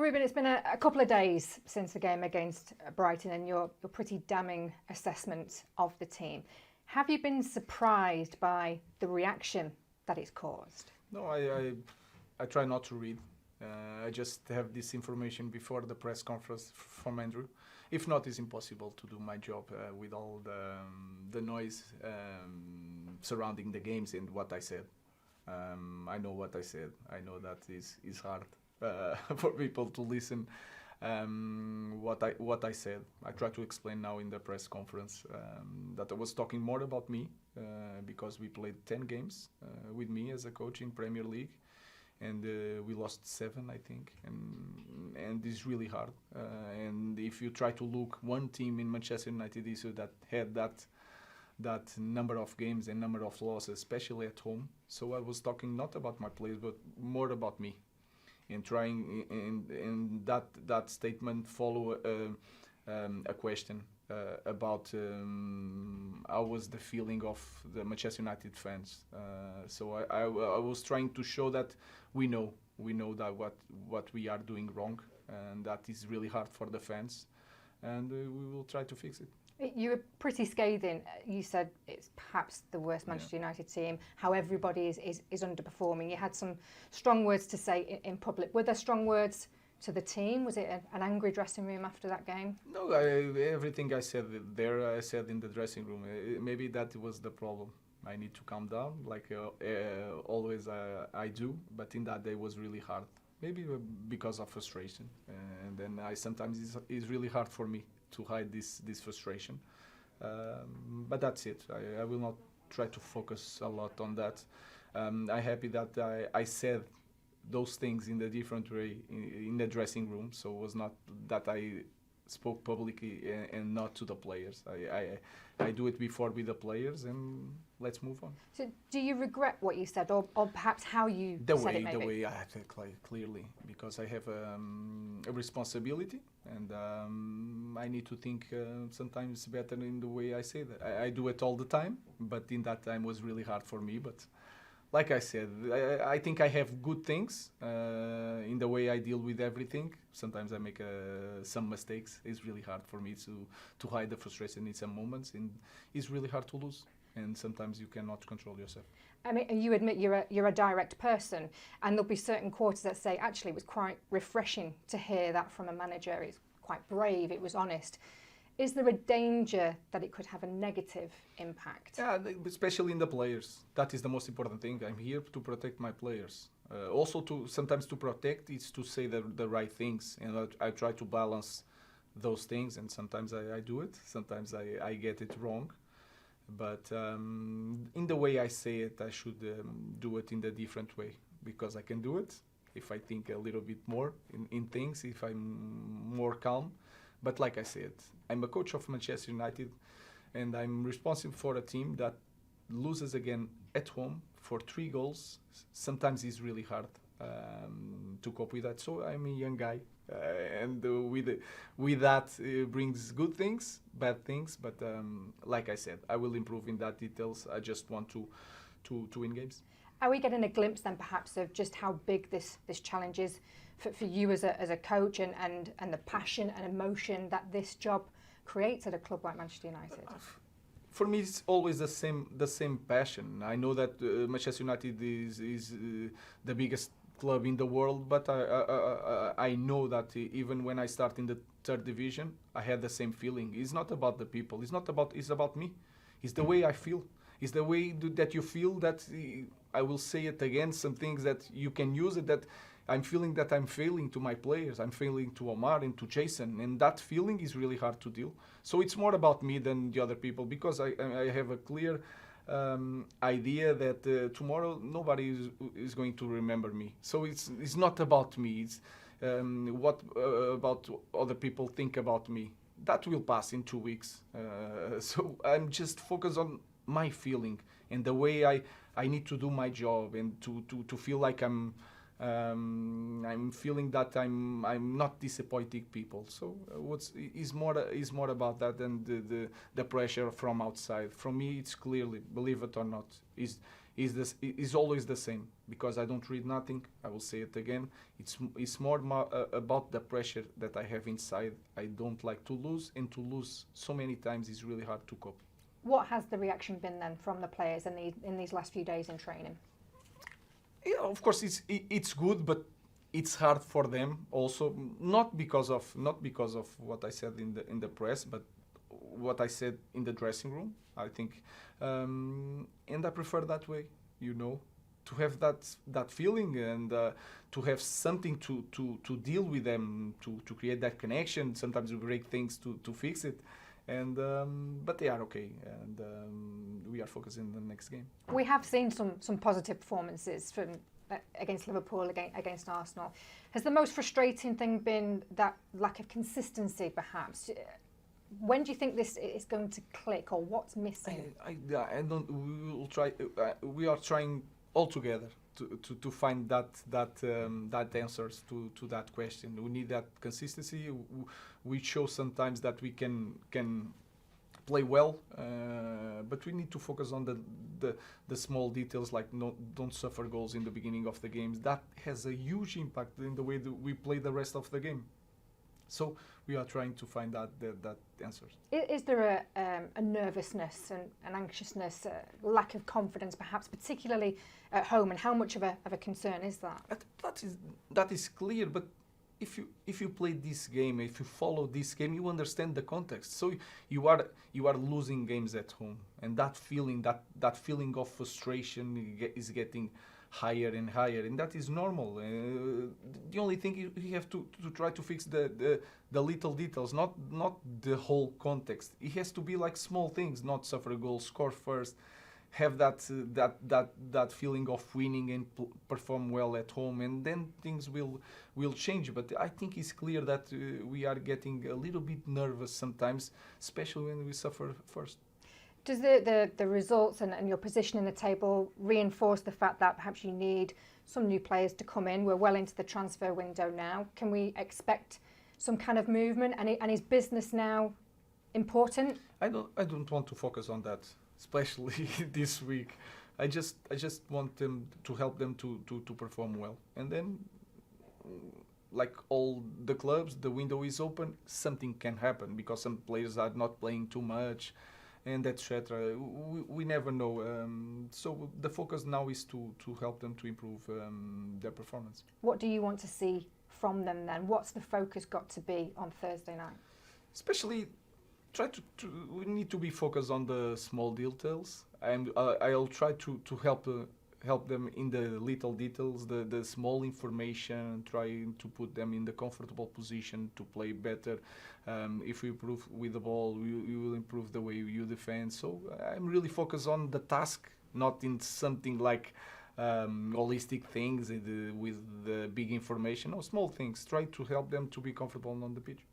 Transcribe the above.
Ruben, it's been a couple of days since the game against Brighton and your pretty damning assessment of the team. Have you been surprised by the reaction that it's caused? No, I try not to read. I just have this information before the press conference from Andrew. If not, it's impossible to do my job with all the noise surrounding the games and what I said. I know what I said. I know that is hard for people to listen. What I said. I try to explain now in the press conference that I was talking more about me because we played 10 games with me as a coach in Premier League. And we lost 7, I think, and it's really hard. And if you try to look one team in Manchester United issue that had that number of games and number of losses, especially at home. So I was talking not about my players, but more about me, and trying and that statement follow a question about how was the feeling of the Manchester United fans. So I was trying to show that we know that what we are doing wrong, and that is really hard for the fans, and we will try to fix it. You were pretty scathing. You said it's perhaps the worst Manchester United team, how everybody is underperforming. You had some strong words to say in public. Were there strong words to the team? Was it an angry dressing room after that game? No, everything I said there, I said in the dressing room. Maybe that was the problem. I need to calm down, like always I do, but in that day was really hard. Maybe because of frustration, and then sometimes it's really hard for me to hide this frustration. But that's it. I will not try to focus a lot on that. I'm happy that I said those things in a different way in the dressing room, so it was not that I spoke publicly and not to the players. I do it before with the players, and let's move on. So do you regret what you said, or perhaps how you said it maybe? The way I acted clearly, because I have a responsibility, and I need to think sometimes better in the way I say that. I do it all the time, but in that time was really hard for me. But like I said, I think I have good things in the way I deal with everything. Sometimes I make some mistakes. It's really hard for me to hide the frustration in some moments, and it's really hard to lose. And sometimes you cannot control yourself. I mean, you admit you're a direct person, and there'll be certain quarters that say, actually, it was quite refreshing to hear that from a manager. It's quite brave. It was honest. Is there a danger that it could have a negative impact? Yeah, especially in the players. That is the most important thing. I'm here to protect my players. Also, sometimes to protect is to say the right things, and I try to balance those things. And sometimes I do it. Sometimes I get it wrong. But in the way I say it, I should do it in a different way, because I can do it if I think a little bit more in things, if I'm more calm. But like I said, I'm a coach of Manchester United, and I'm responsible for a team that loses again at home for 3 goals. Sometimes it's really hard to cope with that. So I'm a young guy, and with that brings good things, bad things. But like I said, I will improve in that details. I just want to win games. Are we getting a glimpse then perhaps of just how big this challenge is for you as a coach, and the passion and emotion that this job creates at a club like Manchester United? For me, it's always the same passion. I know that Manchester United is the biggest club in the world, but I know that even when I start in the 3rd division, I had the same feeling. It's not about the people. It's about me. It's the way I feel. It's the way that you feel. That I will say it again. Some things that you can use it. That I'm feeling that I'm failing to my players. I'm failing to Omar and to Jason, and that feeling is really hard to deal. So it's more about me than the other people, because I have a clear idea that tomorrow nobody is going to remember me. So it's not about me. It's what about other people think about me. That will pass in 2 weeks. So I'm just focused on my feeling and the way I need to do my job, and to feel like I'm feeling that I'm not disappointing people. So is more about that than the pressure from outside. From me, it's clearly, believe it or not, is always the same, because I don't read nothing. I will say it again. It's more about the pressure that I have inside. I don't like to lose, and to lose so many times is really hard to cope. What has the reaction been then from the players in these last few days in training? Yeah, of course it's good, but it's hard for them also, not because of what I said in the press, but what I said in the dressing room. I think, and I prefer that way, to have that feeling, and to have something to deal with them, to create that connection. Sometimes we break things to fix it, and but they are okay, and we are focusing on the next game. We have seen some positive performances from against Liverpool, against Arsenal. Has the most frustrating thing been that lack of consistency, perhaps? When do you think this is going to click, or what's missing? I don't. We will try. We are trying all together to find that answers to that question. We need that consistency. We show sometimes that we can play well, but we need to focus on the small details, like don't suffer goals in the beginning of the games. That has a huge impact in the way that we play the rest of the game. So we are trying to find that answers. Is there a nervousness and an anxiousness, a lack of confidence, perhaps, particularly at home, and how much of a concern is that? That is clear, but if you play this game, if you follow this game, you understand the context. So you are losing games at home, and that feeling of frustration is getting higher and higher, and that is normal. The only thing you have to try to fix the little details, not the whole context. It has to be like small things, not suffer a goal, score first, have that feeling of winning, and perform well at home, and then things will change. But I think it's clear that we are getting a little bit nervous sometimes, especially when we suffer first. Does the results and your position in the table reinforce the fact that perhaps you need some new players to come in? We're well into the transfer window now. Can we expect some kind of movement? And is business now important? I don't want to focus on that, especially this week. I just want them to help them to perform well, and then, like all the clubs, the window is open. Something can happen because some players are not playing too much, and etc. We never know. So the focus now is to help them to improve their performance. What do you want to see from them then? What's the focus got to be on Thursday night? Especially, we need to be focused on the small details. I'll try to help them in the little details, the small information, trying to put them in the comfortable position to play better. If we improve with the ball, we will improve the way you defend. So I'm really focused on the task, not in something like holistic things with the big information or small things. Try to help them to be comfortable on the pitch.